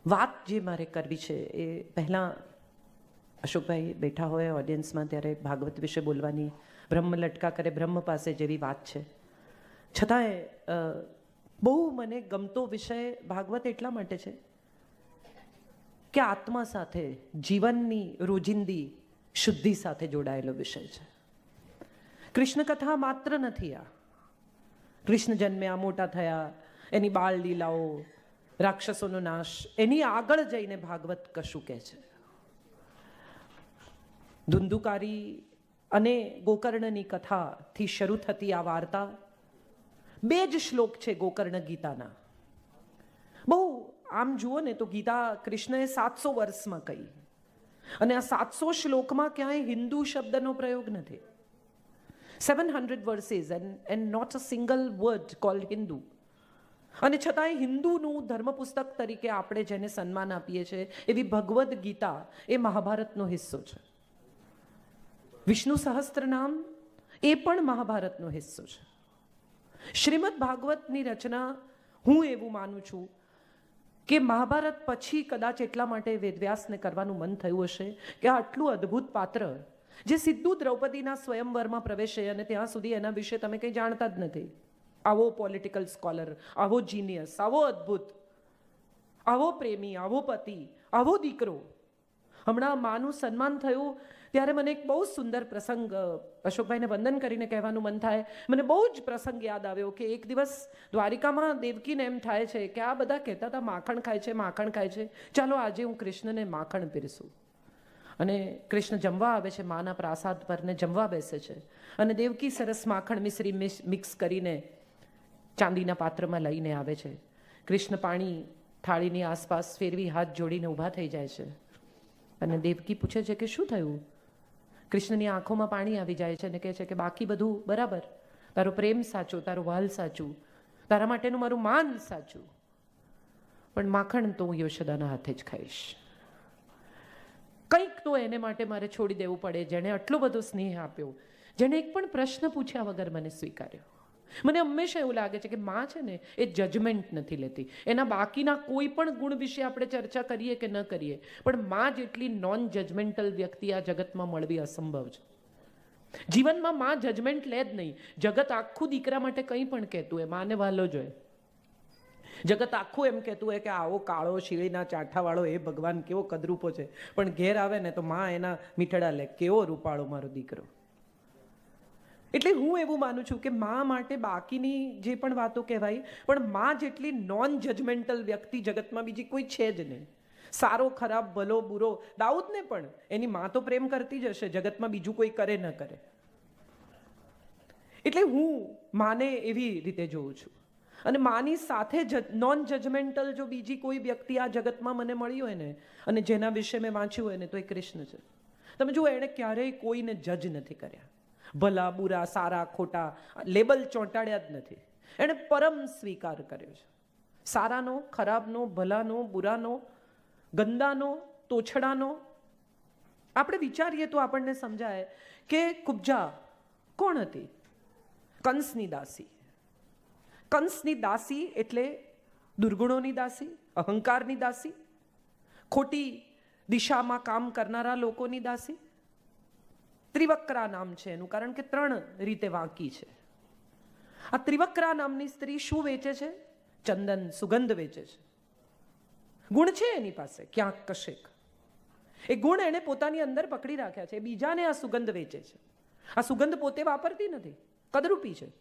વાત જે મારે કરવી છે એ પહેલાં અશોકભાઈ બેઠા હોય ઓડિયન્સમાં ત્યારે ભાગવત વિશે બોલવાની બ્રહ્મ લટકા કરે બ્રહ્મ પાસે જેવી વાત છે. છતાંય બહુ મને ગમતો વિષય ભાગવત એટલા માટે છે કે આત્મા સાથે, જીવનની રોજિંદી શુદ્ધિ સાથે જોડાયેલો વિષય છે. કૃષ્ણ કથા માત્ર નથી આ. કૃષ્ણ જન્મ્યા, મોટા થયા, એની બાળ લીલાઓ, રાક્ષસોનો નાશ, એની આગળ જઈને ભાગવત કશું કહે છે. ધુંધુકારી અને ગોકર્ણની કથાથી શરૂ થતી આ વાર્તા 2 જ શ્લોક છે ગોકર્ણ ગીતાના. બહુ આમ જુઓ ને તો ગીતા કૃષ્ણએ 700 વર્ષમાં કહી, અને આ 700 શ્લોકમાં ક્યાંય હિન્દુ શબ્દનો પ્રયોગ નથી. 700 verses and not a single word called Hindu. અને છતાંય હિન્દુનું ધર્મપુસ્તક તરીકે આપણે જેને સન્માન આપીએ છીએ એવી ભગવદ્ ગીતા એ મહાભારતનો હિસ્સો છે. વિષ્ણુ સહસ્ત્રનામ એ પણ મહાભારતનો હિસ્સો છે. શ્રીમદ ભાગવતની રચના હું એવું માનું છું કે મહાભારત પછી કદાચ એટલા માટે વેદવ્યાસને કરવાનું મન થયું હશે કે આટલું અદ્ભુત પાત્ર જે સીધું દ્રૌપદીના સ્વયંવરમાં પ્રવેશે અને ત્યાં સુધી એના વિશે તમે કંઈ જાણતા જ નથી. આવો પોલિટિકલ સ્કોલર, આવો જીનિયસ, આવો અદ્ભુત, આવો પ્રેમી, આવો પતિ, આવો દીકરો. હમણાં માનું સન્માન થયું ત્યારે મને એક બહુ સુંદર પ્રસંગ અશોકભાઈને વંદન કરીને કહેવાનું મન થાય. મને બહુ જ પ્રસંગ યાદ આવ્યો કે એક દિવસ દ્વારિકામાં દેવકીને એમ થાય છે કે આ બધા કહેતા હતા માખણ ખાય છે, માખણ ખાય છે, ચાલો આજે હું કૃષ્ણને માખણ પીરસું. અને કૃષ્ણ જમવા આવે છે, માના પ્રાસાદ પર ને જમવા બેસે છે, અને દેવકી સરસ માખણ મિશ્રી મિક્સ કરીને ચાંદીના પાત્રમાં લઈને આવે છે. કૃષ્ણ પાણી થાળીની આસપાસ ફેરવી હાથ જોડીને ઊભા થઈ જાય છે, અને દેવકી પૂછે છે કે શું થયું? કૃષ્ણની આંખોમાં પાણી આવી જાય છે અને કહે છે કે બાકી બધું બરાબર, તારો પ્રેમ સાચો, તારો વાલ સાચું, તારા માટેનું મારું માન સાચું, પણ માખણ તો હું યશોદાના હાથે જ ખાઈશ. કંઈક તો એને માટે મારે છોડી દેવું પડે, જેણે આટલો બધો સ્નેહ આપ્યો, જેણે એક પણ પ્રશ્ન પૂછ્યા વગર મને સ્વીકાર્યો. મને હંમેશા એવું લાગે છે કે માં છે ને એ જજમેન્ટ નથી લેતી. એના બાકીના કોઈ પણ ગુણ વિશે આપણે ચર્ચા કરીએ કે ન કરીએ, પણ માં જેટલી નોન જજમેન્ટલ વ્યક્તિ આ જગતમાં મળવી અસંભવ છે. જીવનમાં માં જજમેન્ટ લે જ નહીં. જગત આખું દીકરા માટે કંઈ પણ કહેતું હોય, માને વાલો જોઈએ. જગત આખું એમ કહેતું હોય કે આવો કાળો શીળીના ચાઠાવાળો એ ભગવાન કેવો કદરૂપો છે, પણ ઘેર આવે ને તો માં એના મીઠડા લે, કેવો રૂપાળો મારો દીકરો. એટલે હું એવું માનું છું કે મા માટે બાકીની જે પણ વાતો કહેવાય, પણ મા જેટલી નોન જજમેન્ટલ વ્યક્તિ જગતમાં બીજી કોઈ છે જ નહીં. સારો ખરાબ, ભલો બુરો, દાઉદને પણ એની મા તો પ્રેમ કરતી જ હશે, જગતમાં બીજું કોઈ કરે ન કરે. એટલે હું માને એવી રીતે જોઉં છું. અને માની સાથે નોન જજમેન્ટલ જો બીજી કોઈ વ્યક્તિ આ જગતમાં મને મળી હોય ને, અને જેના વિશે મેં વાંચ્યું હોય ને, તો એ કૃષ્ણ છે. તમે જુઓ, એણે ક્યારેય કોઈને જજ નથી કર્યા. ભલા બુરા, સારા ખોટા લેબલ ચોંટાડ્યા જ નથી. એણે પરમ સ્વીકાર કર્યો છે. સારાનો, ખરાબનો, ભલાનો, બુરાનો, ગંદાનો, તોછડાનો. આપણે વિચારીએ તો આપણને સમજાય કે કુબ્જા કોણ હતી? કંસની દાસી. કંસની દાસી એટલે દુર્ગુણોની દાસી, અહંકારની દાસી, ખોટી દિશામાં કામ કરનારા લોકોની દાસી. ત્રિવક્રા નામ છે એનું, કારણ કે 3 રીતે વાંકી છે. આ ત્રિવક્રા નામની સ્ત્રી શું વેચે છે? ચંદન, સુગંધ વેચે છે. ગુણ છે એની પાસે ક્યાંક કશેક. એ ગુણ એણે પોતાની અંદર પકડી રાખ્યા છે. બીજાને આ સુગંધ વેચે છે. આ સુગંધ પોતે વાપરતી નથી, કદરૂપી છે.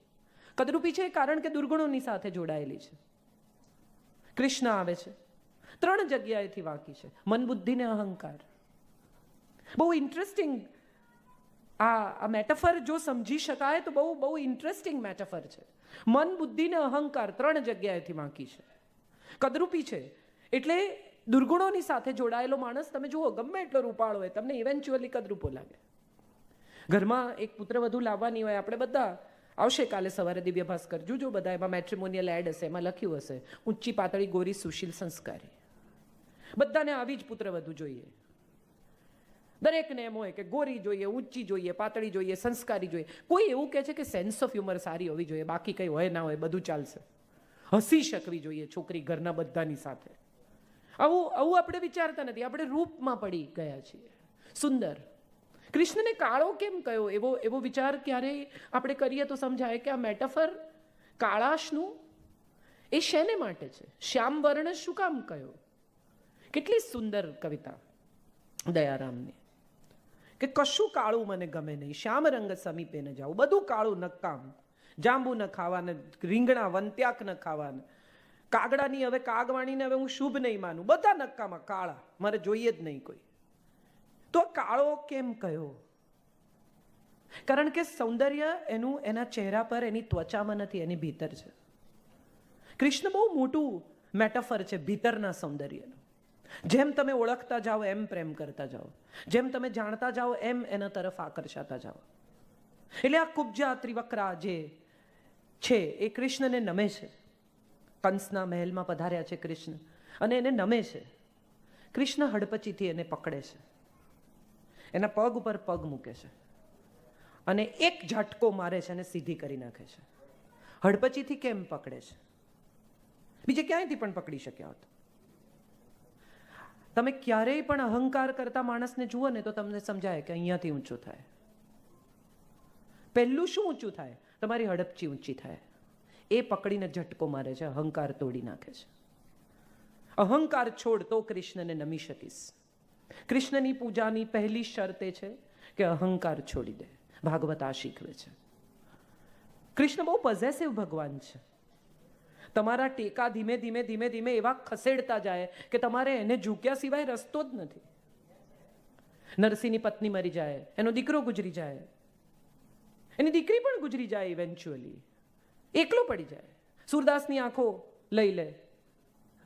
કદરૂપી છે કારણ કે દુર્ગુણોની સાથે જોડાયેલી છે. કૃષ્ણ આવે છે, 3 જગ્યાએથી વાંકી છે: મન, બુદ્ધિ ને અહંકાર. બહુ ઇન્ટરેસ્ટિંગ આ મેટાફર જો સમજી શકાય તો બહુ બહુ ઇન્ટરેસ્ટિંગ મેટાફર છે. મન, બુદ્ધિ ને અહંકાર 3 જગ્યાએથી વાંકી છે. કદરૂપી છે એટલે દુર્ગુણોની સાથે જોડાયેલો માણસ તમે જુઓ, ગમે એટલો રૂપાળો હોય, તમને ઇવેન્ચ્યુઅલી કદરૂપો લાગે. ઘરમાં એક પુત્રવધુ લાવવાની હોય, આપણે બધા આવશે કાલે સવારે દિવ્ય ભાસ્કર જોજો, બધા એમાં મેટ્રિમોનિયલ એડ હશે, એમાં લખ્યું હશે ઊંચી પાતળી ગોરી સુશીલ સંસ્કારી. બધાને આવી જ પુત્રવધુ જોઈએ. દરેકને એમ હોય કે ગોરી જોઈએ, ઊંચી જોઈએ, પાતળી જોઈએ, સંસ્કારી જોઈએ. કોઈ એવું કહે છે કે સેન્સ ઓફ હ્યુમર સારી હોવી જોઈએ, બાકી કંઈ હોય ના હોય બધું ચાલશે. હસી શકવી જોઈએ છોકરી ઘરના બધાની સાથે. આવું આપણે વિચારતા નથી, આપણે રૂપમાં પડી ગયા છીએ. સુંદર. કૃષ્ણને કાળો કેમ કયો, એવો વિચાર ક્યારેય આપણે કરીએ તો સમજાય કે આ મેટાફર કાળાશનું એ શેને માટે છે? શ્યામ વર્ણ શું કામ કયો? કેટલી સુંદર કવિતા દયારામની, કે કશું કાળું મને ગમે નહીં, શ્યામ રંગ સમીપે ન જાઉં, બધું કાળું નકામ, જાંબુ ન ખાવાને, રીંગણા વંત્યાક ન ખાવાને, કાગડાની હવે કાગવાણીને હવે હું શુભ નહીં માનું, બધા નકામાં કાળા, મારે જોઈએ જ નહીં કોઈ. તો કાળો કેમ કયો? કારણ કે સૌંદર્ય એનું એના ચહેરા પર, એની ત્વચામાં નથી, એની ભીતર છે. કૃષ્ણ બહુ મોટું મેટાફર છે ભીતરના સૌંદર્યનું. જેમ તમે ઓળખતા જાઓ એમ પ્રેમ કરતા જાઓ, જેમ તમે જાણતા જાઓ એમ એના તરફ આકર્ષાતા જાઓ. એટલે આ કુબ્જા ત્રિવક્રા જે છે એ કૃષ્ણને નમે છે. કંસના મહેલમાં પધાર્યા છે કૃષ્ણ અને એને નમે છે. કૃષ્ણ હડપચીથી એને પકડે છે, એના પગ ઉપર પગ મૂકે છે અને એક ઝટકો મારે છે અને સીધી કરી નાખે છે. હડપચીથી કેમ પકડે છે? બીજે ક્યાંયથી પણ પકડી શક્યા હોત. તમે ક્યારેય પણ અહંકાર કરતા માણસને જુઓ ને તો તમને સમજાય કે અહીંયાથી ઊંચું થાય. પહેલું શું ઊંચું થાય? તમારી હડપચી ઊંચી થાય. એ પકડીને ઝટકો મારે છે, અહંકાર તોડી નાખે છે. અહંકાર છોડ તો કૃષ્ણને નમી શકીશ. કૃષ્ણની પૂજાની પહેલી શરત એ છે કે અહંકાર છોડી દે. ભાગવત આ શીખવે છે. કૃષ્ણ બહુ પોઝેસિવ ભગવાન છે. તમારા ટેકા ધીમે ધીમે ધીમે ધીમે એવા ખસેડતા જાય કે તમારે એને ઝૂક્યા સિવાય રસ્તો જ નથી. નરસિંહની પત્ની મરી જાય, એનો દીકરો ગુજરી જાય, એની દીકરી પણ ગુજરી જાય, ઇવેન્ચ્યુઅલી એકલો પડી જાય. સુરદાસની આંખો લઈ લે,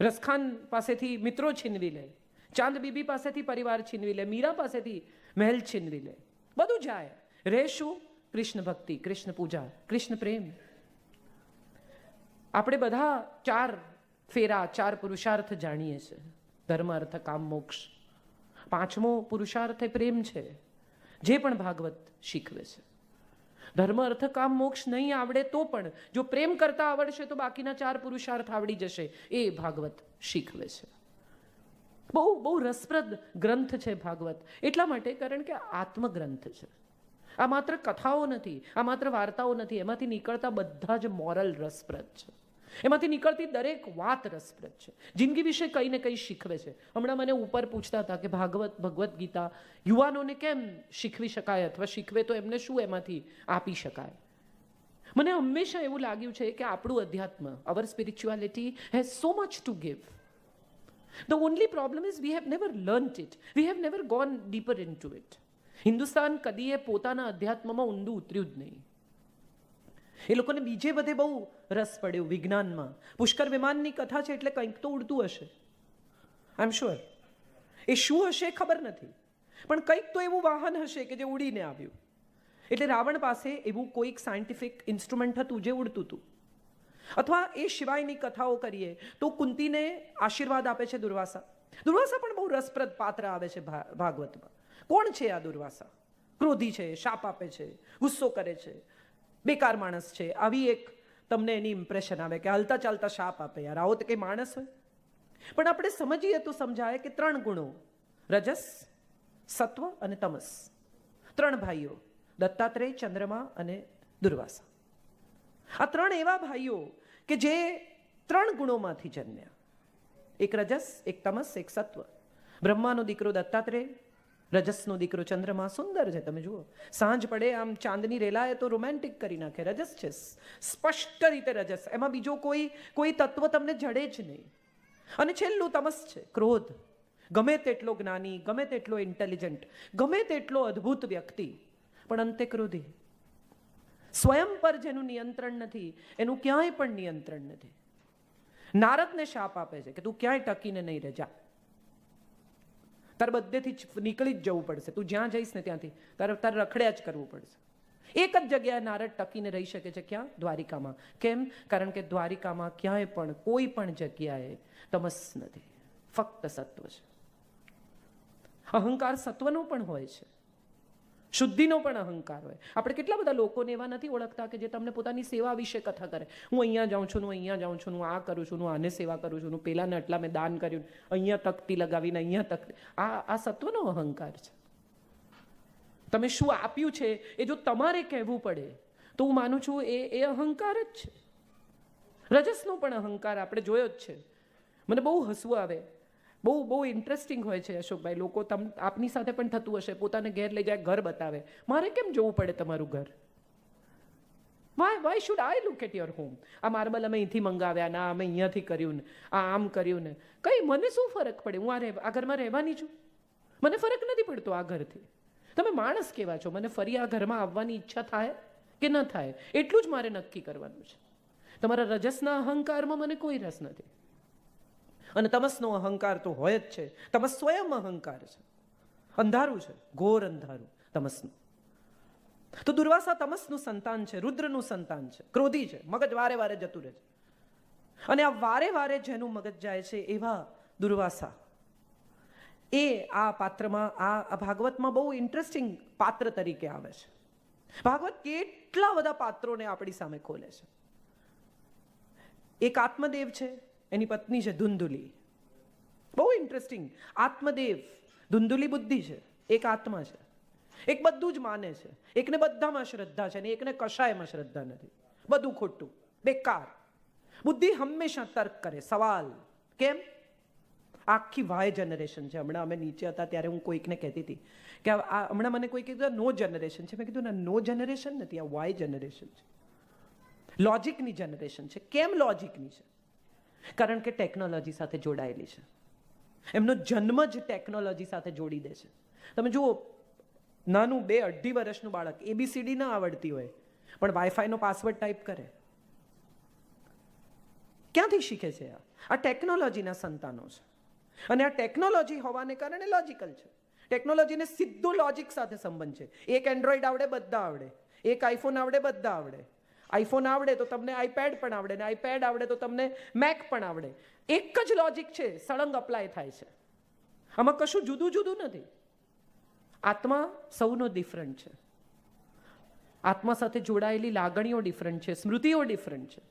રસખાન પાસેથી મિત્રો છીનવી લે, ચાંદ બીબી પાસેથી પરિવાર છીનવી લે, મીરા પાસેથી મહેલ છીનવી લે, બધું જાય. રહે શું? કૃષ્ણ ભક્તિ, કૃષ્ણ પૂજા, કૃષ્ણ પ્રેમ. આપણે બધા 4 ફેરા, 4 પુરુષાર્થ જાણીએ છીએ: ધર્મ, અર્થ, કામ, મોક્ષ. 5મો પુરુષાર્થ એ પ્રેમ છે, જે પણ ભાગવત શીખવે છે. ધર્મ, અર્થ, કામ, મોક્ષ નહીં આવડે તો પણ જો પ્રેમ કરતા આવડશે તો બાકીના 4 પુરુષાર્થ આવડી જશે. એ ભાગવત શીખવે છે. બહુ રસપ્રદ ગ્રંથ છે ભાગવત. એટલા માટે કારણ કે આત્મગ્રંથ છે. આ માત્ર કથાઓ નથી, આ માત્ર વાર્તાઓ નથી. એમાંથી નીકળતા બધા જ મોરલ રસપ્રદ છે. એમાંથી નીકળતી દરેક વાત રસપ્રદ છે. જિંદગી વિશે કંઈ ને કંઈ શીખવે છે. હમણાં મને ઉપર પૂછતા હતા કે ભગવદ્ ગીતા યુવાનોને કેમ શીખવી શકાય, અથવા શીખવે તો એમને શું એમાંથી આપી શકાય. મને હંમેશા એવું લાગ્યું છે કે આપણું અધ્યાત્મ, our spirituality has so much to give. The only problem is we have never learnt it. We have never gone deeper into it. Hindustan કદીએ પોતાના અધ્યાત્મમાં ઊંડું ઉતર્યું જ નહીં. એ લોકોને બીજે બધે બહુ રસ પડ્યો, વિજ્ઞાનમાં. પુષ્કર વિમાનની કથા છે એટલે કંઈક તો ઉડતું હશે, આઈ એમ શ્યોર. એ શું હશે ખબર નથી, પણ કંઈક તો એવું વાહન હશે કે જે ઉડીને આવ્યું. એટલે રાવણ પાસે એવું કોઈક સાયન્ટિફિક ઇન્સ્ટ્રુમેન્ટ હતું જે ઉડતું હતું. અથવા એ સિવાયની કથાઓ કરીએ તો કુંતીને આશીર્વાદ આપે છે દુર્વાસા. દુર્વાસા પણ બહુ રસપ્રદ પાત્ર આવે છે ભાગવતમાં. કોણ છે આ દુર્વાસા? ક્રોધી છે, શાપ આપે છે, ગુસ્સો કરે છે, બેકાર માણસ છે. આવી એક તમને એની ઇમ્પ્રેશન આવે કે હાલતા ચાલતા શાપ આપે. યાર, આવો તો કંઈ માણસ હોય? પણ આપણે સમજીએ તો સમજાય કે 3 ગુણો, રજસ, સત્વ અને તમસ. 3 ભાઈઓ, દત્તાત્રેય, ચંદ્રમા અને દુર્વાસા. આ 3 એવા ભાઈઓ કે જે 3 ગુણોમાંથી જન્મ્યા. એક રજસ, એક તમસ, એક સત્વ. બ્રહ્માનો દીકરો દત્તાત્રેય, રજસનો દીકરો ચંદ્રમા. સુંદર છે, તમે જુઓ. સાંજ પડે આમ ચાંદની રેલાએ તો રોમેન્ટિક કરી નાખે. રજસ છે, સ્પષ્ટ રીતે રજસ. એમાં બીજો કોઈ તત્વ તમને જડે જ નહીં. અને છેલ્લું તમસ છે, ક્રોધ. ગમે તેટલો જ્ઞાની, ગમે તેટલો ઇન્ટેલિજન્ટ, ગમે તેટલો અદ્ભુત વ્યક્તિ, પણ અંતે ક્રોધી. સ્વયં પર જેનું નિયંત્રણ નથી એનું ક્યાંય પણ નિયંત્રણ નથી. નારદને શાપ આપે છે કે તું ક્યાંય ટકીને નહીં રહે, જા. તારે બધેથી નીકળી જ જવું પડશે. તું જ્યાં જઈશ ને ત્યાંથી તારે રખડ્યા જ કરવું પડશે. એક જ જગ્યાએ નારદ ટકીને રહી શકે છે. ક્યાં? દ્વારિકામાં. કેમ? કારણ કે દ્વારિકામાં ક્યાંય પણ કોઈ પણ જગ્યાએ તમસ નથી, ફક્ત સત્વ છે. અહંકાર સત્વનો પણ હોય છે. શુદ્ધિનો પણ અહંકાર હોય. આપણે કેટલા બધા લોકોને એવા નથી ઓળખતા કે જે તમને પોતાની સેવા વિશે કથા કરે. હું અહીંયા જાઉં છું, હું અહીંયા જાઉં છું, હું આ કરું છું, હું આને સેવા કરું છું, હું પેલાને આટલા મેં દાન કર્યું, અહીંયા તકતી લગાવીને અહીંયા તકતી. આ સત્વનો અહંકાર છે. તમે શું આપ્યું છે એ જો તમારે કહેવું પડે તો હું માનું છું એ અહંકાર જ છે. રજસનો પણ અહંકાર આપણે જોયો જ છે. મને બહુ હસવું આવે. બહુ ઇન્ટરેસ્ટિંગ હોય છે અશોકભાઈ. લોકો આપની સાથે પણ થતું હશે, પોતાને ઘેર લઈ જાય, ઘર બતાવે. મારે કેમ જોવું પડે તમારું ઘર? Why should I look at your home? આ માર્બલ અમે અહીંથી મંગાવ્યા, ના અમે અહીંયાથી કર્યું ને, આ આમ કર્યું ને. કઈ મને શું ફરક પડે? હું આ ઘરમાં રહેવાની છું, મને ફરક નથી પડતો આ ઘરથી. તમે માણસ કેવા છો? મને ફરી આ ઘરમાં આવવાની ઈચ્છા થાય કે ન થાય એટલું જ મારે નક્કી કરવાનું છે. તમારા રજસના અહંકારમાં મને કોઈ રસ નથી. અને તમસનો અહંકાર તો હોય જ છે. તમસ સ્વયં અહંકાર છે. અંધારું છે, ઘોર અંધારું તમસનું. તો દુર્વાસા તમસનું સંતાન છે, રુદ્રનું સંતાન છે, ક્રોધી છે, મગજ વારે વારે જતું રહે છે. અને આ વારે વારે જેનું મગજ જાય છે એવા દુર્વાસા એ આ પાત્રમાં, આ ભાગવતમાં બહુ ઇન્ટરેસ્ટિંગ પાત્ર તરીકે આવે છે. ભાગવત કેટલા બધા પાત્રોને આપણી સામે ખોલે છે. એક આત્મદેવ છે, એની પત્ની છે ધુંધુલી. બહુ ઇન્ટરેસ્ટિંગ. આત્મદેવ, ધુંધુલી બુદ્ધિ છે, એક આત્મા છે. એક બધું જ માને છે, એકને બધામાં શ્રદ્ધા છે, અને એકને કશાયમાં શ્રદ્ધા નથી. બધું ખોટું, બેકાર. બુદ્ધિ હંમેશા તર્ક કરે, સવાલ. કેમ? આખી વાય જનરેશન છે. હમણાં અમે નીચે હતા ત્યારે હું કોઈકને કહેતી હતી કે હમણાં મને કોઈ કીધું નો જનરેશન છે. મેં કીધું ના, નો જનરેશન નથી, આ વાય જનરેશન છે. લોજિકની જનરેશન છે. કેમ લોજિકની છે? કારણ કે ટેકનોલોજી સાથે જોડાયેલી છે. એમનો જન્મ જ ટેકનોલોજી સાથે જોડી દે છે. તમે જુઓ, નાનું 2-2.5 વર્ષનું બાળક ABCD ના આવડતી હોય પણ વાઈફાઈનો પાસવર્ડ ટાઈપ કરે. ક્યાંથી શીખે છે? આ ટેકનોલોજીના સંતાનો છે. અને આ ટેકનોલોજી હોવાને કારણે લોજિકલ છે. ટેકનોલોજીને સીધો લોજિક સાથે સંબંધ છે. એક એન્ડ્રોઈડ આવડે, બધા આવડે. એક આઈફોન આવડે, બધા આવડે. આઈફોન આવડે તો તમને આઈપેડ પણ આવડે, ને આઈપેડ આવડે તો તમને મેક પણ આવડે. એક જ લોજિક છે, સળંગ અપ્લાય થાય છે. આમાં કશું જુદું જુદું નથી. આત્મા સૌનો ડિફરન્ટ છે. આત્મા સાથે જોડાયેલી લાગણીઓ ડિફરન્ટ છે, સ્મૃતિઓ ડિફરન્ટ છે.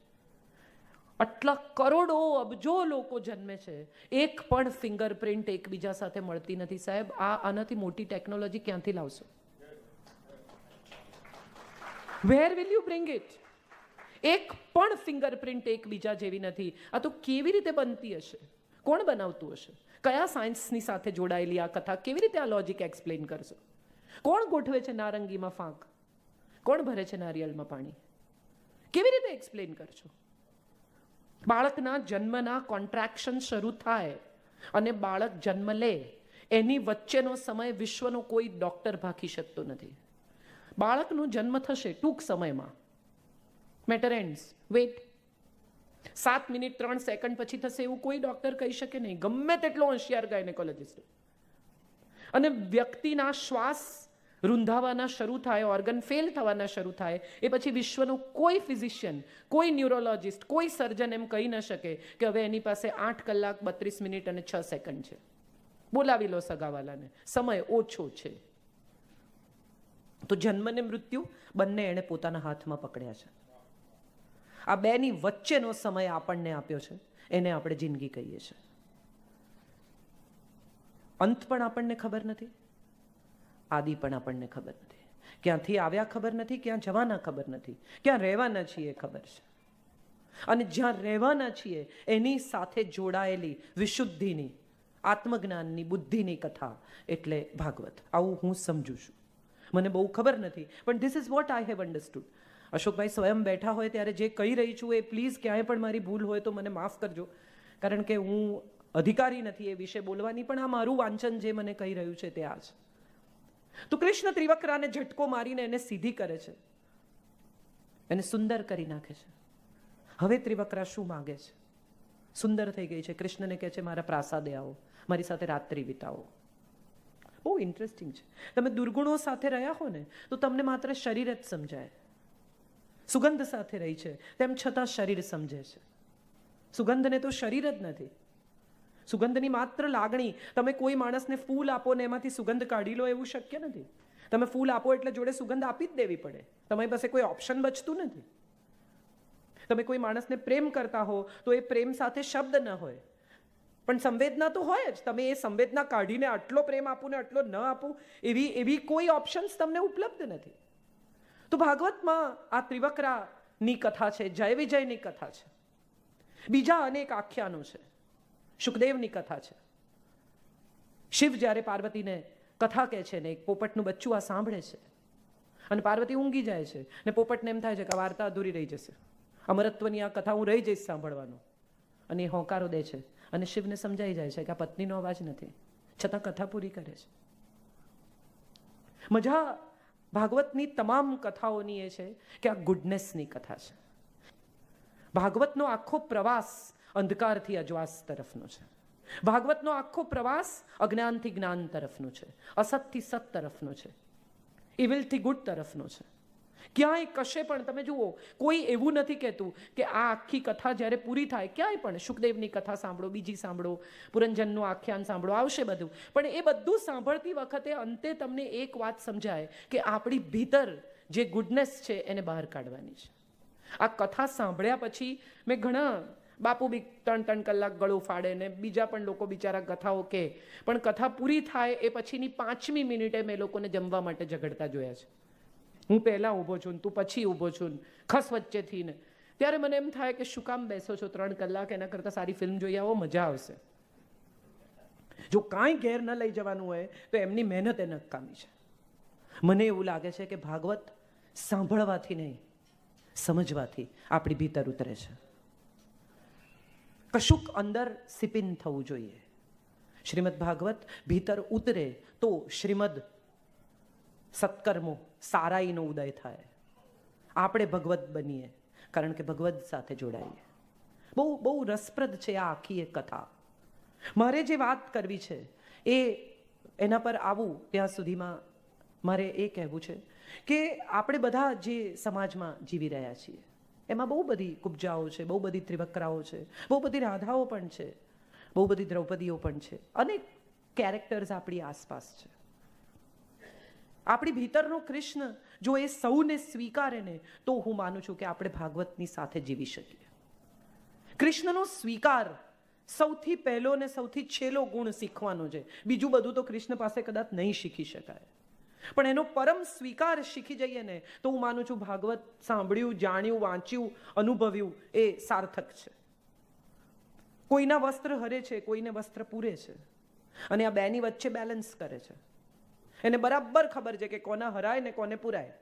આટલા કરોડો અબજો લોકો જન્મે છે, એક પણ ફિંગરપ્રિન્ટ એકબીજા સાથે મળતી નથી. સાહેબ, આનાથી મોટી ટેકનોલોજી ક્યાંથી લાવશો? Where will you bring it? એક પણ ફિંગરપ્રિન્ટ એકબીજા જેવી નથી. આ તો કેવી રીતે બનતી હશે? કોણ બનાવતું હશે? કયા સાયન્સની સાથે જોડાયેલી આ કથા? કેવી રીતે આ લોજિક એક્સપ્લેન કરશો? કોણ ગોઠવે છે નારંગીમાં ફાંક? કોણ ભરે છે નારિયેળમાં પાણી? કેવી રીતે એક્સપ્લેન કરશો? બાળકના જન્મના કોન્ટ્રાક્શન શરૂ થાય અને બાળક જન્મ લે, એની વચ્ચેનો સમય વિશ્વનો કોઈ ડોક્ટર ભાંકી શકતો નથી. બાળકનો જન્મ થશે ટૂંક સમયમાં, matter ends, wait. 7 minute 3 second પછી થશે એવું કોઈ ડોક્ટર કહી શકે નહીં, ગમે તેટલો હોશિયાર ગાયનેકોલોજિસ્ટ. અને વ્યક્તિના શ્વાસ રૂંધાવાના શરૂ થાય, ઓર્ગન ફેલ થવાના શરૂ થાય, એ પછી વિશ્વનો કોઈ ફિઝિશિયન, કોઈ ન્યુરોલોજિસ્ટ, કોઈ સર્જન એમ કહી ન શકે કે હવે એની પાસે 8 કલાક 32 મિનિટ અને 6 સેકન્ડ છે. બોલાવી લો સગાવાલાને, સમય ઓછો છે. તો જન્મ ને મૃત્યુ બંને એણે પોતાના હાથમાં પકડ્યા છે. આ બેની વચ્ચેનો સમય આપણને આપ્યો છે, એને આપણે જિંદગી કહીએ છીએ. અંત પણ આપણને ખબર નથી, આદિ પણ આપણને ખબર નથી. ક્યાંથી આવ્યા ખબર નથી, ક્યાં જવાના ખબર નથી, ક્યાં રહેવાના છીએ ખબર છે. અને જ્યાં રહેવાના છીએ એની સાથે જોડાયેલી વિશુદ્ધિની, આત્મજ્ઞાનની, બુદ્ધિની કથા એટલે ભાગવત. આવું હું સમજુ છું. મને બહુ ખબર નથી, પણ this is what I have understood. અશોકભાઈ સ્વયં બેઠા હોય ત્યારે જે કહી રહી છું એ પ્લીઝ ક્યાંય પણ મારી ભૂલ હોય તો મને માફ કરજો, કારણ કે હું અધિકારી નથી એ વિશે બોલવાની. પણ આ મારું વાંચન જે મને કહી રહ્યું છે તે આ છે. તો કૃષ્ણ ત્રિવક્રાને ઝટકો મારીને એને સીધી કરે છે, એને સુંદર કરી નાખે છે. હવે ત્રિવક્રા શું માગે છે? સુંદર થઈ ગઈ છે. કૃષ્ણને કહે છે મારા પ્રાસાદે આવો, મારી સાથે રાત્રિ વિતાવો. બહુ ઇન્ટરેસ્ટિંગ છે. તમે દુર્ગુણો સાથે રહ્યા હો ને તો તમને માત્ર શરીર જ સમજાય. સુગંધ સાથે રહી છે તેમ છતાં શરીર સમજે છે. સુગંધને તો શરીર જ નથી. સુગંધની માત્ર લાગણી. તમે કોઈ માણસને ફૂલ આપો ને એમાંથી સુગંધ કાઢી લો એવું શક્ય નથી. તમે ફૂલ આપો એટલે જોડે સુગંધ આપી જ દેવી પડે. તમારી પાસે કોઈ ઓપ્શન બચતું નથી. તમે કોઈ માણસને પ્રેમ કરતા હો તો એ પ્રેમ સાથે શબ્દ ન હોય, પણ સંવેદના તો હોય જ. તમે એ સંવેદના કાઢીને આટલો પ્રેમ આપું ને આટલો ન આપું, એવી કોઈ ઓપ્શન્સ તમને ઉપલબ્ધ નથી. તો ભાગવતમાં આ ત્રિવક્રાની કથા છે, જય વિજયની કથા છે, બીજા અનેક આખ્યાનો છે, શુકદેવની કથા છે. શિવ જ્યારે પાર્વતીને કથા કહે છે ને એક પોપટનું બચ્ચું આ સાંભળે છે અને પાર્વતી ઊંઘી જાય છે ને પોપટને એમ થાય છે કે આ વાર્તા અધૂરી રહી જશે, અમરત્વની આ કથા હું રહી જઈશ સાંભળવાનું, અને એ હોંકારો દે છે અને શિવને સમજાઈ જાય છે કે આ પત્નીનો અવાજ નથી, છતાં કથા પૂરી કરે છે. મજા ભાગવતની તમામ કથાઓની એ છે કે આ ગુડનેસની કથા છે. ભાગવતનો આખો પ્રવાસ અંધકારથી અજવાસ તરફનો છે. ભાગવતનો આખો પ્રવાસ અજ્ઞાનથી જ્ઞાન તરફનો છે, અસતથી સત તરફનો છે, ઇવિલથી ગુડ તરફનો છે. ક્યાંય કશે પણ તમે જુઓ, કોઈ એવું નથી કહેતું કે આ આખી કથા જ્યારે પૂરી થાય, ક્યાંય પણ શુકદેવની કથા સાંભળો, બીજી સાંભળો, પુરંજનનું આખ્યાન સાંભળો, આવશે બધું, પણ એ બધું સાંભળતી વખતે અંતે તમને એક વાત સમજાય કે આપણી ભીતર જે ગુડનેસ છે એને બહાર કાઢવાની છે. આ કથા સાંભળ્યા પછી મેં ઘણા બાપુ બી 3-3 કલાક ગળું ફાડે ને બીજા પણ લોકો બિચારા કથાઓ કે, પણ કથા પૂરી થાય એ પછીની 5મી મિનિટે મેં લોકોને જમવા માટે ઝઘડતા જોયા છે. હું પહેલાં ઊભો છું ને તું પછી ઊભો છું ને ખસ વચ્ચેથી ને. ત્યારે મને એમ થાય કે શું કામ બેસો છો 3 કલાક, એના કરતાં સારી ફિલ્મ જોઈ આવો, મજા આવશે. જો કાંઈ ઘેર ન લઈ જવાનું હોય તો એમની મહેનત એ નકામી છે. મને એવું લાગે છે કે ભાગવત સાંભળવાથી નહીં, સમજવાથી આપણી ભીતર ઉતરે છે. કશુંક અંદર સિપિન થવું જોઈએ. શ્રીમદ ભાગવત ભીતર ઉતરે તો શ્રીમદ સત્કર્મો સારાઈનો ઉદય થાય. આપણે ભગવત બનીએ કારણ કે ભગવત સાથે જોડાઈએ. બહુ રસપ્રદ છે આ આખી એક કથા. મારે જે વાત કરવી છે એના પર આવું ત્યાં સુધીમાં મારે એ કહેવું છે કે આપણે બધા જે સમાજમાં જીવી રહ્યા છીએ એમાં બહુ બધી કુબ્જાઓ છે, બહુ બધી ત્રિવક્રાઓ છે, બહુ બધી રાધાઓ પણ છે, બહુ બધી દ્રૌપદીઓ પણ છે, અનેક કેરેક્ટર્સ આપણી આસપાસ છે. આપણી ભીતરનો કૃષ્ણ જો એ સૌને સ્વીકારે ને તો હું માનું છું કે આપણે ભાગવતની સાથે જીવી શકીએ. કૃષ્ણનો સ્વીકાર સૌથી પહેલો ને સૌથી છેલ્લો ગુણ શીખવાનો છે. બીજું બધું તો કૃષ્ણ પાસે કદાચ નહીં શીખી શકાય, પણ એનો પરમ સ્વીકાર શીખી જઈએ ને તો હું માનું છું ભાગવત સાંભળ્યું, જાણ્યું, વાંચ્યું, અનુભવ્યું એ સાર્થક છે. કોઈના વસ્ત્ર હરે છે, કોઈને વસ્ત્ર પૂરે છે, અને આ બેની વચ્ચે બેલેન્સ કરે છે. એને બરાબર ખબર છે કે કોને હરાય ને કોને પુરાય.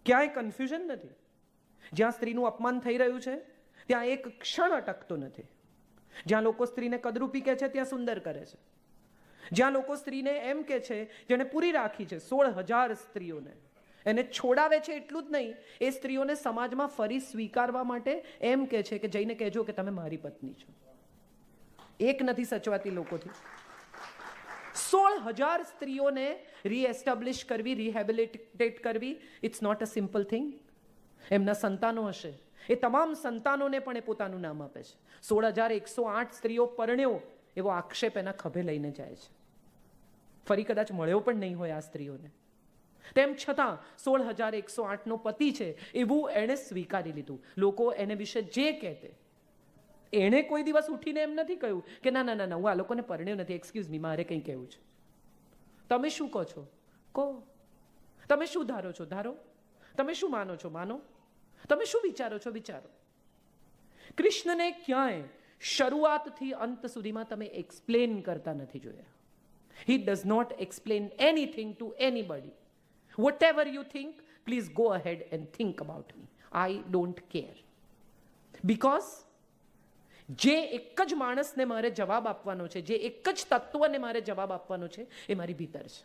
ક્યાંય કન્ફ્યુઝન નથી. જ્યાં સ્ત્રીનું અપમાન થઈ રહ્યું છે ત્યાં એક ક્ષણ અટકતો નથી. જ્યાં લોકો સ્ત્રીને કદરૂપી કહે છે ત્યાં સુંદર કરે છે. જ્યાં લોકો સ્ત્રીને એમ કે છે, જેણે પૂરી રાખી છે 16,000 સ્ત્રીઓને, એને છોડાવે છે એટલું જ નહીં, એ સ્ત્રીઓને સમાજમાં ફરી સ્વીકારવા માટે એમ કે છે કે જઈને કહેજો કે તમે મારી પત્ની છો. એક નથી સચવાતી લોકોથી. 16,000 સ્ત્રીઓને રીએસ્ટાબ્લિશ કરવી, રિહેબિલિટેટ કરવી, it's not a simple thing. એમના સંતાનો હશે, એ તમામ સંતાનોને પણ એ પોતાનું નામ આપે છે. 16,108 સ્ત્રીઓ પરણ્યો એવો આક્ષેપ એના ખભે લઈને જાય છે. ફરી કદાચ મળ્યો પણ નહીં હોય આ સ્ત્રીઓને. તેમ છતાં 16,108નો પતિ છે એવું એણે સ્વીકારી લીધું. લોકો એને વિશે જે કહેતે, એણે કોઈ દિવસ ઉઠીને એમ નથી કહ્યું કે ના ના ના હું આ લોકોને પરણ્યો નથી, એક્સક્યુઝ મી, મારે કંઈ કહેવું છે. તમે શું કહો છો કહો, તમે શું ધારો છો ધારો, તમે શું માનો છો માનો, તમે શું વિચારો છો વિચારો. કૃષ્ણને ક્યાંય શરૂઆતથી અંત સુધીમાં તમે એક્સપ્લેન કરતા નથી જોયા. He does not explain anything to anybody. Whatever you think, please go ahead and think about me, I don't care. Because જે એક જ માણસને મારે જવાબ આપવાનો છે, જે એક જ તત્વને મારે જવાબ આપવાનો છે એ મારી ભીતર છે.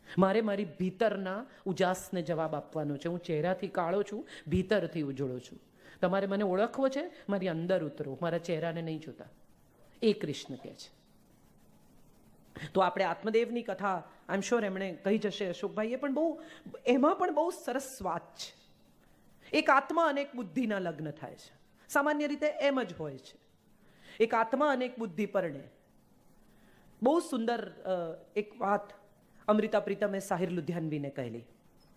મારે મારી ભીતરના ઉજાસને જવાબ આપવાનો છે. હું ચહેરાથી કાળો છું, ભીતરથી ઉજળો છું. તમારે મને ઓળખવો છે, મારી અંદર ઉતરો, મારા ચહેરાને નહીં જોતા. એ કૃષ્ણ કહે છે. તો આપણે આત્મદેવની કથા આઈ એમ શ્યોર એમણે કહી જશે અશોકભાઈએ, પણ એમાં પણ બહુ સરસ વાત છે. એક આત્મા અને એક બુદ્ધિના લગ્ન થાય છે. સામાન્ય રીતે એમ જ હોય છે. એક આત્મા અને એક બુદ્ધિ પરણે. બહુ સુંદર એક વાત અમૃતા પ્રીતમે સાહિર લુધિયાનવીને કહેલી.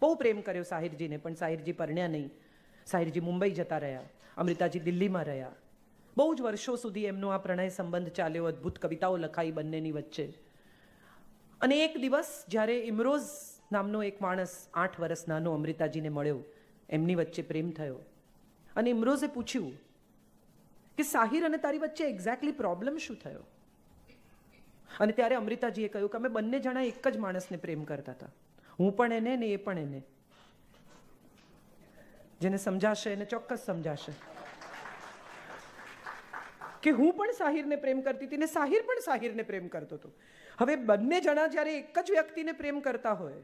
બહુ પ્રેમ કર્યો સાહિરજીને, પણ સાહિરજી પરણ્યા નહીં. સાહિરજી મુંબઈ જતા રહ્યા, અમૃતાજી દિલ્હીમાં રહ્યા. બહુ જ વર્ષો સુધી એમનો આ પ્રણય સંબંધ ચાલ્યો. અદ્ભુત કવિતાઓ લખાઈ બંનેની વચ્ચે. અને એક દિવસ જ્યારે ઇમરોઝ નામનો એક માણસ 8 વર્ષ નાનો અમૃતાજીને મળ્યો, એમની વચ્ચે પ્રેમ થયો. અને ઇમરોઝે પૂછ્યું કે સાહિર અને તારી વચ્ચે એક્ઝેક્ટલી પ્રોબ્લેમ શું થયો? અને ત્યારે અમૃતાજીએ કહ્યું કે અમે બંને જણા એક જ માણસને પ્રેમ કરતા હતા. હું પણ એને ને એ પણ એને. જેને સમજાશે એને ચોક્કસ સમજાશે કે હું પણ સાહિરને પ્રેમ કરતી હતી ને સાહિર પણ સાહિરને પ્રેમ કરતો હતો. હવે બંને જણા જ્યારે એક જ વ્યક્તિને પ્રેમ કરતા હોય,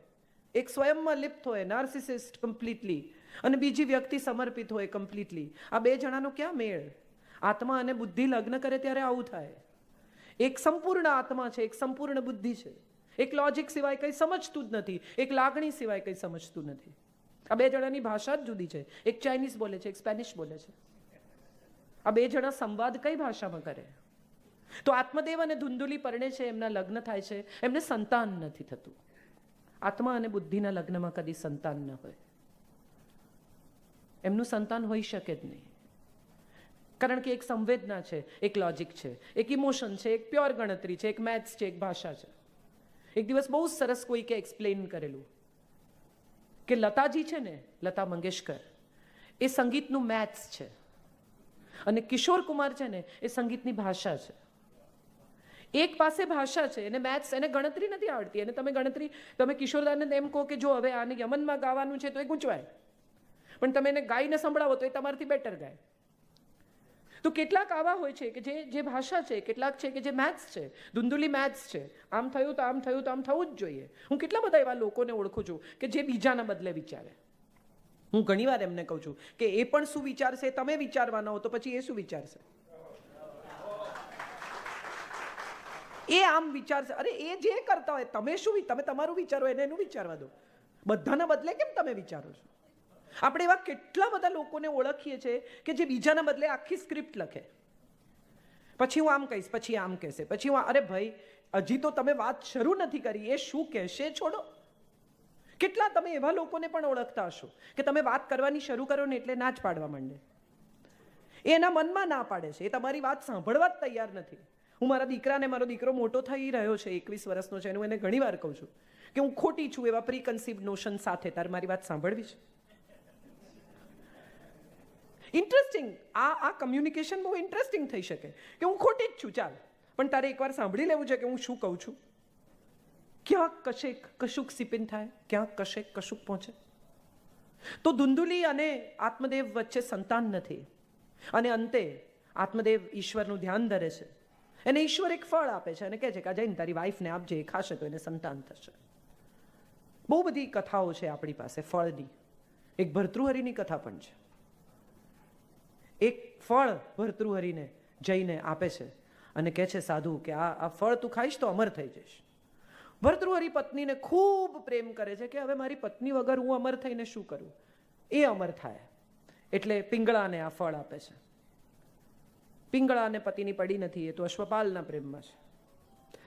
એક સ્વયંમાં લિપ્ત હોય, નાર્સિસિસ્ટ કમ્પ્લીટલી, અને બીજી વ્યક્તિ સમર્પિત હોય કમ્પ્લીટલી, આ બે જણાનો ક્યાં મેળ? આત્મા અને બુદ્ધિ લગ્ન કરે ત્યારે આવું થાય. એક સંપૂર્ણ આત્મા છે, એક સંપૂર્ણ બુદ્ધિ છે. એક લોજિક સિવાય કંઈ સમજતું જ નથી, એક લાગણી સિવાય કંઈ સમજતું નથી. આ બે જણાની ભાષા જ જુદી છે. એક ચાઇનીઝ બોલે છે, એક સ્પેનિશ બોલે છે. આ બે જણા સંવાદ કઈ ભાષામાં કરે? તો આત્મદેવ અને ધુંધુલી પરણે છે, એમના લગ્ન થાય છે, એમને સંતાન નથી થતું. આત્મા અને બુદ્ધિના લગ્નમાં કદી સંતાન ન હોય. એમનું સંતાન હોઈ શકે જ નહીં. કારણ કે એક સંવેદના છે, એક લોજિક છે, એક ઇમોશન છે, એક પ્યોર ગણતરી છે, એક મેથ્સ છે, એક ભાષા છે. એક દિવસ બહુ સરસ કોઈકે એક્સપ્લેન કરેલું કે લતાજી છે ને, લતા મંગેશકર, એ સંગીતનું મેથ્સ છે, અને કિશોર કુમાર છે ને, એ સંગીતની ભાષા છે. એક પાસે ભાષા છે, એને મેથ્સ, એને ગણતરી નથી આવડતી. એને તમે કિશોરદાને એમ કહો કે જો હવે આને યમનમાં ગાવાનું છે તો એ ગૂંચવાય, પણ તમે એને ગાઈને સંભળાવો તો એ તમારાથી બેટર ગાય. તો કેટલાક આવા હોય છે કે જે ભાષા છે, કેટલાક છે કે જે મેથ્સ છે. ધુંધુલી મેથ્સ છે. આમ થયું તો આમ થયું તો આમ થવું જ જોઈએ. હું કેટલા બધા એવા લોકોને ઓળખું છું કે જે બીજાના બદલે વિચારે. હું ઘણીવાર એમને કહું છું કે એ પણ શું વિચારશે, તમે વિચારવાના હો તો પછી એ શું વિચારશે? એ આમ વિચારશે. અરે એ જે કરતા હોય, તમે શું, તમે તમારું વિચારો, એને એનું વિચારવા દો. બધાના બદલે કેમ તમે વિચારો છો? આપણે એવા કેટલા બધા લોકોને ઓળખીએ છીએ કે જે બીજાના બદલે આખી સ્ક્રિપ્ટ લખે. પછી હું આમ કહીશ, પછી આમ કહેશે, પછી હું, અરે ભાઈ હજી તો તમે વાત શરૂ નથી કરી, એ શું કહેશે છોડો. કેટલા તમે એવા લોકોને પણ ઓળખતા હશો કે તમે વાત કરવાની શરૂ કરો ને એટલે ના જ પાડવા માંડે. એ એના મનમાં ના પાડે છે, એ તમારી વાત સાંભળવા જ તૈયાર નથી. હું મારા દીકરાને, મારો દીકરો મોટો થઈ રહ્યો છે, 21 વર્ષનો છે, હું એને ઘણી વાર કહું છું કે હું ખોટી છું એવા પ્રીકન્સીવ નોશન સાથે તારે મારી વાત સાંભળવી છે. ઇન્ટરેસ્ટિંગ, આ કમ્યુનિકેશન બહુ ઇન્ટરેસ્ટિંગ થઈ શકે કે હું ખોટી જ છું, ચાલ, પણ તારે એકવાર સાંભળી લેવું છે કે હું શું કહું છું. ક્યાંક કશેક કશુંક સિપિન થાય, ક્યાંક કશેક કશુંક પહોંચે. તો ધુંધુલી અને આત્મદેવ વચ્ચે સંતાન નથી, અને અંતે આત્મદેવ ઈશ્વરનું ધ્યાન ધરે છે. એને ઈશ્વર એક ફળ આપે છે અને કહે છે કે આ જઈને તારી વાઈફને આપજે, એ ખાશે તો એને સંતાન થશે. બહુ બધી કથાઓ છે આપણી પાસે ફળની. એક ભર્તૃહરિની કથા પણ છે. એક ફળ ભર્તૃહરિને જઈને આપે છે અને કહે છે સાધુ કે આ ફળ તું ખાઈશ તો અમર થઈ જઈશ. ભર્તૃહરિ પત્નીને ખૂબ પ્રેમ કરે છે કે હવે મારી પત્ની વગર હું અમર થઈને શું કરું? એ અમર થાય એટલે પિંગળાને આ ફળ આપે છે. પિંગળાને પતિની પડી નથી, એ તો અશ્વપાલના પ્રેમમાં છે.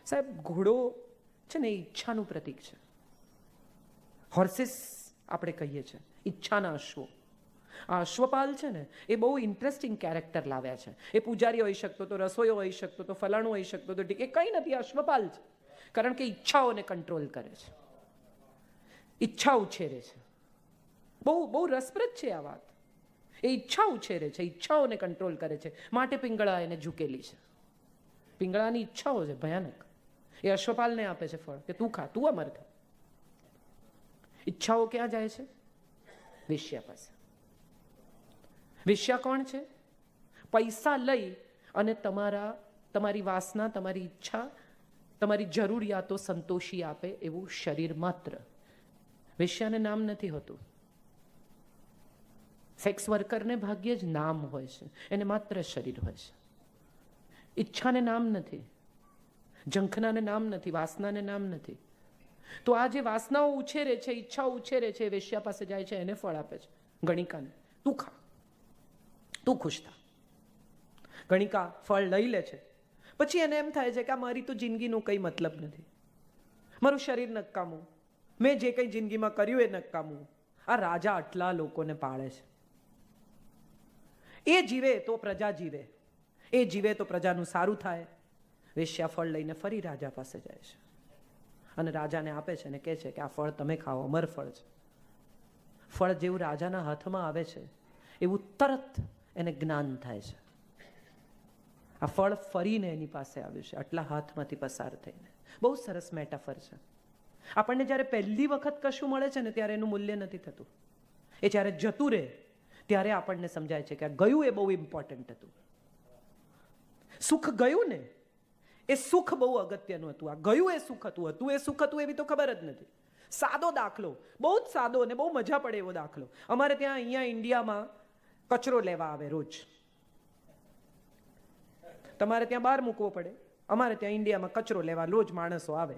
સાહેબ, ઘોડો છે ને એ ઈચ્છાનું પ્રતીક છે. હોર્સિસ આપણે કહીએ છીએ, ઈચ્છાના અશ્વો. આ અશ્વપાલ છે ને એ બહુ ઇન્ટરેસ્ટિંગ કેરેક્ટર લાવ્યા છે. એ પૂજારી હોઈ શકતો, તો રસોઈયો હોઈ શકતો, તો ફલાણું હોઈ શકતો, તો એ કંઈ નથી, અશ્વપાલ છે. કારણ કે ઈચ્છાઓને કંટ્રોલ કરે છે, ઈચ્છા ઉછેરે છે. બહુ રસપ્રદ છે આ વાત. એ ઈચ્છા ઉછેરે છે, ઈચ્છાઓને કંટ્રોલ કરે છે. માટે પિંગળા એને ઝૂકેલી છે. પિંગળાની ઈચ્છાઓ છે ભયાનક. એ અશ્વપાલને આપે છે ફળ કે તું ખા, તું અમર થા. ઈચ્છાઓ ક્યાં જાય છે? વેશ્યા પાસે. વેશ્યા કોણ છે? પૈસા લઈ અને તમારી વાસના, તમારી ઈચ્છા, તમારી જરૂરિયાતો સંતોષી આપે એવું શરીર માત્ર. વેશ્યાને નામ નથી હોતું. સેક્સ વર્કરને ભાગ્યે જ નામ હોય છે, એને માત્ર શરીર હોય છે. ઈચ્છાને નામ નથી, ઝંખનાને નામ નથી, વાસનાને નામ નથી. તો આ જે વાસનાઓ ઉછેરે છે, ઈચ્છાઓ ઉછેરે છે, વેશ્યા પાસે જાય છે, એને ફળ આપે છે. ગણિકાને તું ખા, તું ખુશ થા. ગણિકા ફળ લઈ લે છે. પછી એને એમ થાય છે કે આ મારી તો જિંદગીનો કંઈ મતલબ નથી. મારું શરીર નકામું, મેં જે કંઈ જિંદગીમાં કર્યું એ નકામું. આ રાજા આટલા લોકોને પાળે છે. એ જીવે તો પ્રજા જીવે, એ જીવે તો પ્રજાનું સારું થાય. વેશ્યા ફળ લઈને ફરી રાજા પાસે જાય છે અને રાજાને આપે છે અને કહે છે કે આ ફળ તમે ખાઓ, અમર ફળ છે. ફળ જેવું રાજાના હાથમાં આવે છે એવું તરત એને જ્ઞાન થાય છે. આ ફળ ફરીને એની પાસે આવ્યું છે, આટલા હાથમાંથી પસાર થઈને. બહુ સરસ મેટાફર છે. આપણને જ્યારે પહેલી વખત કશું મળે છે ને ત્યારે એનું મૂલ્ય નથી થતું. એ જ્યારે જતું રહે ત્યારે આપણને સમજાય છે કે આ ગયું એ બહુ ઇમ્પોર્ટન્ટ હતું. સુખ ગયું ને એ સુખ બહુ અગત્યનું હતું. આ ગયું એ સુખ હતું એ સુખ હતું એવી તો ખબર જ નથી. સાદો દાખલો, બહુ જ સાદો અને બહુ મજા પડે એવો દાખલો. અમારે ત્યાં અહીંયા ઇન્ડિયામાં કચરો લેવા આવે રોજ. તમારે ત્યાં બહાર મૂકવો પડે, અમારે ત્યાં ઇન્ડિયામાં કચરો લેવા રોજ માણસો આવે.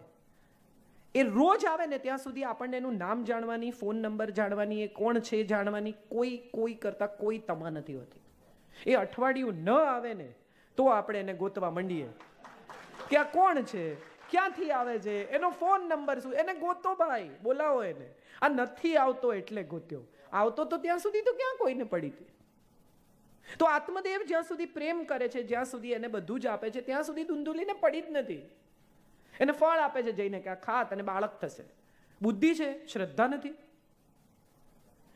એ રોજ આવે ને ત્યાં સુધી આપણને એનું નામ જાણવાની, ફોન નંબર જાણવાની, એ કોણ છે જાણવાની કોઈ કરતા કોઈ તમા નથી હોતી. એ અઠવાડિયું ન આવે ને તો આપણે એને ગોતવા માંડીએ કે આ કોણ છે, ક્યાંથી આવે છે, એનો ફોન નંબર શું, એને ગોતો ભાઈ, બોલાવો એને. આ નથી આવતો એટલે ગોત્યો, આવતો તો ત્યાં સુધી તો ક્યાં કોઈને પડી હતી. તો આત્મદેવ જ્યાં સુધી પ્રેમ કરે છે, જ્યાં સુધી એને બધું જ આપે છે, ત્યાં સુધી ધૂંધુલીને પડી જ નથી. એને ફળ આપે છે જઈને કે આ ખાત અને બાળક થશે. બુદ્ધિ છે, શ્રદ્ધા નથી.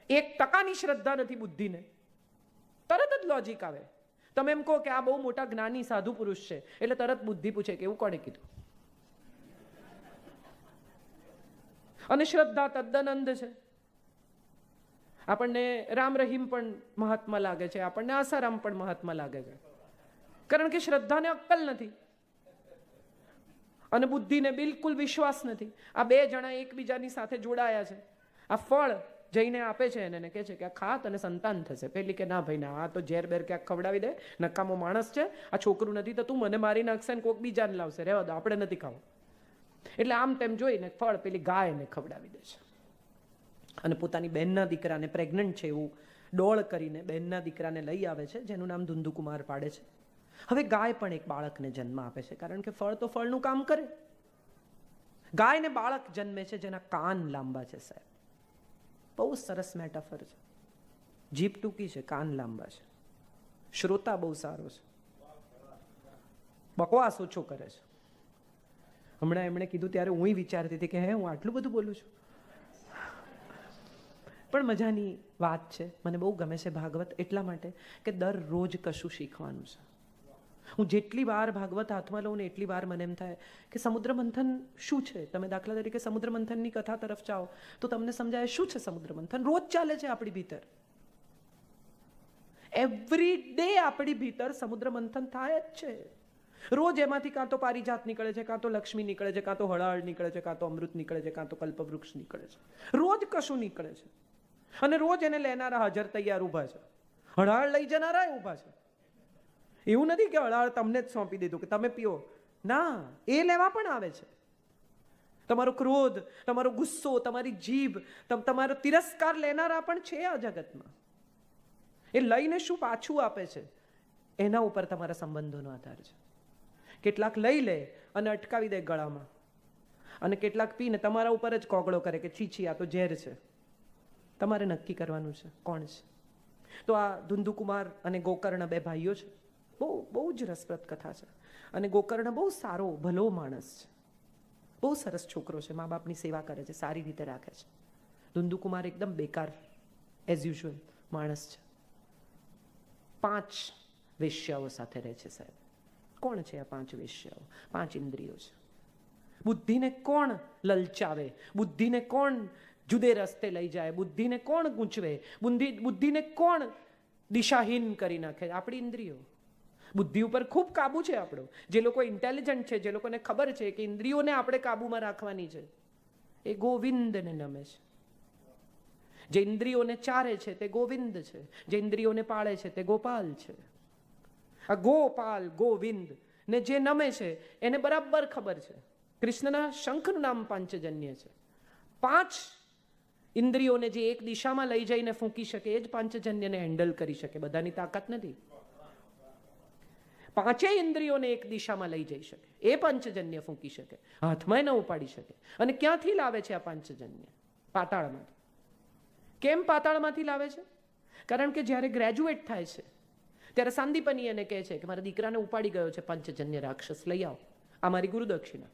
1% શ્રદ્ધા નથી બુદ્ધિને. તરત જ લોજિક આવે. તમે એમ કહો કે આ બહુ મોટા જ્ઞાની સાધુ પુરુષ છે એટલે તરત બુદ્ધિ પૂછે કે એવું કોણે કીધું. અને શ્રદ્ધા તદ્દન અંધ છે. આપણને રામ રહીમ પણ મહાત્મા લાગે છે, આપણને આસારામ પણ મહાત્મા લાગે છે, કારણ કે શ્રદ્ધાને અક્કલ નથી અને બુદ્ધિને બિલકુલ વિશ્વાસ નથી. આ બે જણા એકબીજાની સાથે જોડાયા છે. આ ફળ જઈને આપે છે એને કહે છે કે આ ખાત અને સંતાન થશે. પેલી કે ના ભાઈ ના, આ તો ઝેર બેર ક્યાંક ખવડાવી દે, નકામો માણસ છે, આ છોકરું નથી થતું, મને મારી નાખશે ને કોઈક બીજાને લાવશે, રહેવા દો, આપણે નથી ખાવું. એટલે આમ તેમ જોઈને ફળ પેલી ગાયને ખવડાવી દે છે અને પોતાની બહેનના દીકરાને, પ્રેગ્નન્ટ છે એવું ડોળ કરીને બહેનના દીકરાને લઈ આવે છે, જેનું નામ ધુંધુકુમાર પાડે છે. હવે ગાય પણ એક બાળકને જન્મ આપે છે, કારણ કે ફળ તો ફળનું કામ કરે. ગાયને બાળક જન્મે છે જેના કાન લાંબા છે. સાહેબ, બહુ સરસ મેટાફર છે. જીભ ટૂંકી છે, કાન લાંબા છે. શ્રોતા બહુ સારો છે, બકવાસ ઓછો કરે છે. હમણાં એમણે કીધું ત્યારે હું વિચારતી હતી કે હે, હું આટલું બધું બોલું છું. પણ મજાની વાત છે. મને બહુ ગમે છે ભાગવત એટલા માટે કે દરરોજ કશું શીખવાનું છે. હું જેટલી વાર ભાગવત હાથમાં લઉં ને એટલી વાર મને એમ થાય કે સમુદ્ર મંથન શું છે. તમે દાખલા તરીકે સમુદ્ર મંથનની કથા તરફ જાઓ તો તમને સમજાય શું છે સમુદ્ર મંથન. રોજ ચાલે છે આપણી ભીતર, એવરી ડે આપણી ભીતર સમુદ્ર મંથન થાય જ છે. રોજ એમાંથી કાં તો પારિજાત નીકળે છે, કાં તો લક્ષ્મી નીકળે છે, કાં તો હળાળ નીકળે છે, કાં તો અમૃત નીકળે છે, કાં તો કલ્પવૃક્ષ નીકળે છે. રોજ કશું નીકળે છે અને રોજ એને લેનારા હાજર તૈયાર ઊભા છે. હળાળ લઈ જનારા ઊભા છે. એવું નથી કે હળાળ તમને જ સોંપી દીધું કે તમે પીઓ, ના, એ લેવા પણ આવે છે. તમારો ક્રોધ, તમારો ગુસ્સો, તમારી જીભ, તમારો તિરસ્કાર લેનારા પણ છે આ જગતમાં. એ લઈને શું પાછું આપે છે એના ઉપર તમારા સંબંધોનો આધાર છે. કેટલાક લઈ લે અને અટકાવી દે ગળામાં, અને કેટલાક પીને તમારા ઉપર જ કોગળો કરે કે છીછી આ તો ઝેર છે. તમારે નક્કી કરવાનું છે કોણ છે. તો આ ધુંધુકુમાર અને ગોકર્ણ બે ભાઈઓ છે. બહુ જ રસપ્રદ કથા છે. અને ગોકર્ણ બહુ સારો ભલો માણસ છે, બહુ સરસ છોકરો છે, મા બાપની સેવા કરે છે, સારી રીતે રાખે છે. ધુંધુકુમાર એકદમ બેકાર એઝ યુઝ્યુઅલ માણસ છે. 5 વેશ્યાઓ સાથે રહે છે. સાહેબ, કોણ છે આ 5 વેશ્યાઓ? 5 ઇન્દ્રિયો છે. બુદ્ધિને કોણ લલચાવે, બુદ્ધિને કોણ જુદે રસ્તે લઈ જાય, બુદ્ધિને કોણ ગૂંચવે, બુદ્ધિને કોણ દિશાહીન કરી નાખે? આપણી ઇન્દ્રિયો. બુદ્ધિ ઉપર ખૂબ કાબુ છે આપણો. જે લોકો ઇન્ટેલિજન્ટ છે, જે લોકોને ખબર છે કે ઇન્દ્રિયોને આપણે કાબુમાં રાખવાની છે, એ ગોવિંદને નમે છે. જે ઇન્દ્રિયોને ચારે છે તે ગોવિંદ છે, જે ઇન્દ્રિયોને પાળે છે તે ગોપાલ છે. આ ગોપાલ ગોવિંદ ને જે નમે છે એને બરાબર ખબર છે. કૃષ્ણના શંખનું નામ પાંચજન્ય છે. 5 ઇન્દ્રિયોને જે એક દિશામાં લઈ જઈને ફૂંકી શકે એ જ પાંચજન્યને હેન્ડલ કરી શકે. બધાની તાકાત નથી. પાંચેય ઇન્દ્રિયોને એક દિશામાં લઈ જઈ શકે, એ પંચજન્ય ફૂંકી શકે, હાથમાં ન ઉપાડી શકે. અને ક્યાંથી લાવે છે આ પંચજન્ય? પાતાળમાંથી. કેમ પાતાળમાંથી લાવે છે? કારણ કે જ્યારે ગ્રેજ્યુએટ થાય છે ત્યારે સાંદીપની એને કહે છે કે મારા દીકરાને ઉપાડી ગયો છે પંચજન્ય રાક્ષસ, લઈ આવો, આ મારી ગુરુદક્ષિણા.